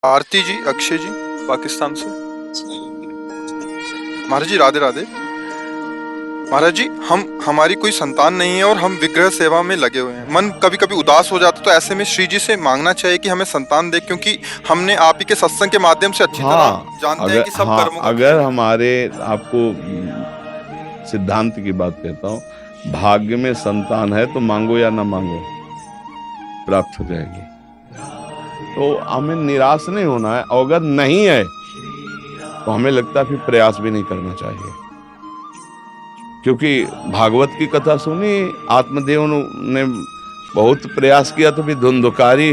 आरती जी, अक्षय जी, पाकिस्तान से। महाराज जी राधे राधे। महाराज जी, हमारी कोई संतान नहीं है और हम विग्रह सेवा में लगे हुए हैं। मन कभी कभी उदास हो जाता, तो ऐसे में श्री जी से मांगना चाहिए कि हमें संतान दे, क्योंकि हमने आप ही के सत्संग के माध्यम से अच्छी तरह जानते हैं कि सब कर्मों का अगर हमारे आपको सिद्धांत की बात कहता हूँ, भाग्य में संतान है तो मांगो या ना मांगो प्राप्त हो जाएगी। तो हमें निराश नहीं होना है, और अगर नहीं है तो हमें लगता है फिर प्रयास भी नहीं करना चाहिए। क्योंकि भागवत की कथा सुनी, आत्मदेव ने बहुत प्रयास किया तो फिर धुंधकारी,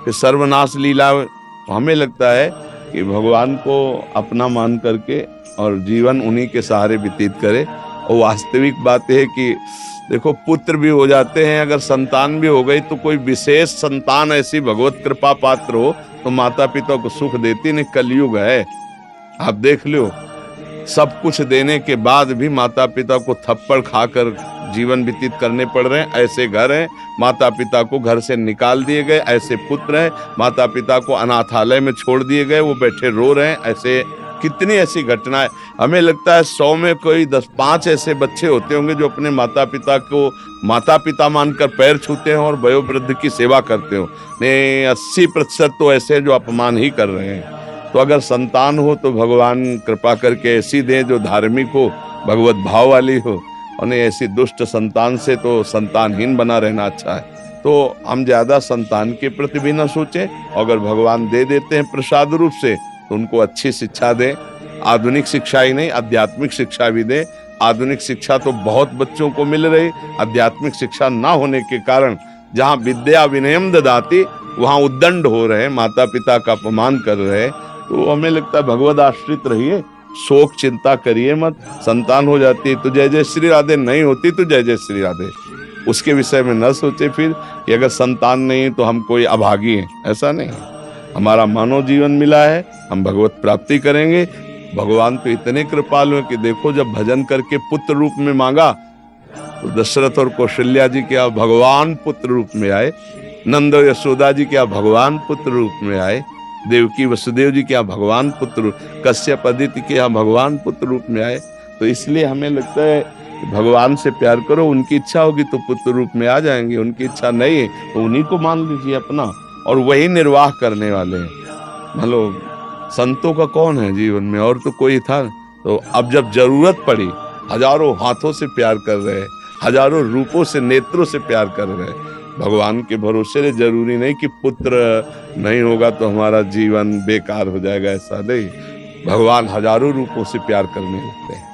फिर सर्वनाश लीला। तो हमें लगता है कि भगवान को अपना मान करके और जीवन उन्हीं के सहारे व्यतीत करे। और वास्तविक बात है कि देखो, पुत्र भी हो जाते हैं, अगर संतान भी हो गई तो कोई विशेष संतान ऐसी भगवत कृपा पात्र हो तो माता पिता को सुख देती नहीं। कलयुग है, आप देख लो, सब कुछ देने के बाद भी माता पिता को थप्पड़ खाकर जीवन व्यतीत करने पड़ रहे हैं। ऐसे घर हैं, माता पिता को घर से निकाल दिए गए। ऐसे पुत्र हैं, माता पिता को अनाथालय में छोड़ दिए गए, वो बैठे रो रहे हैं। ऐसे कितनी ऐसी घटनाएं। हमें लगता है 100 में कोई 10-5 ऐसे बच्चे होते होंगे जो अपने माता पिता को माता पिता मानकर पैर छूते हैं और वयोवृद्ध की सेवा करते हो। नहीं, 80% तो ऐसे जो अपमान ही कर रहे हैं। तो अगर संतान हो तो भगवान कृपा करके ऐसी दे जो धार्मिक हो, भगवत भाव वाली हो, और नहीं ऐसी दुष्ट संतान से तो संतानहीन बना रहना अच्छा है। तो हम ज्यादा संतान के प्रति भी न सोचें, अगर भगवान दे देते हैं प्रसाद रूप से तो उनको अच्छी शिक्षा दें। आधुनिक शिक्षा ही नहीं, आध्यात्मिक शिक्षा भी दें। आधुनिक शिक्षा तो बहुत बच्चों को मिल रही, आध्यात्मिक शिक्षा ना होने के कारण जहाँ विद्या विनयम ददाति वहाँ उद्दंड हो रहे, माता पिता का अपमान कर रहे। तो हमें लगता है भगवद आश्रित रहिए, शोक चिंता करिए मत। संतान हो जाती है तो जय जय श्री राधे, नहीं होती तो जय जय श्री राधे। उसके विषय में न सोचे फिर कि अगर संतान नहीं तो हम कोई अभागी हैं, ऐसा नहीं। हमारा मानव जीवन मिला है, हम भगवत प्राप्ति करेंगे। भगवान तो इतने कृपालु हैं कि देखो, जब भजन करके पुत्र रूप में मांगा तो दशरथ और कौशल्या जी क्या भगवान पुत्र रूप में आए, नंद और यशोदा जी क्या भगवान पुत्र रूप में आए, देवकी वसुदेव जी क्या भगवान पुत्र, कश्यप अदिति क्या भगवान पुत्र रूप में आए। तो इसलिए हमें लगता है कि भगवान से प्यार करो, उनकी इच्छा होगी तो पुत्र रूप में आ जाएंगे, उनकी इच्छा नहीं है तो उन्हीं को मान लीजिए अपना, और वही निर्वाह करने वाले हैं। मतलब संतों का कौन है जीवन में, और तो कोई था। तो अब जब जरूरत पड़ी, हजारों हाथों से प्यार कर रहे हैं, हजारों रूपों से, नेत्रों से प्यार कर रहे हैं। भगवान के भरोसे से जरूरी नहीं कि पुत्र नहीं होगा तो हमारा जीवन बेकार हो जाएगा, ऐसा नहीं। भगवान हजारों रूपों से प्यार करने लगते हैं।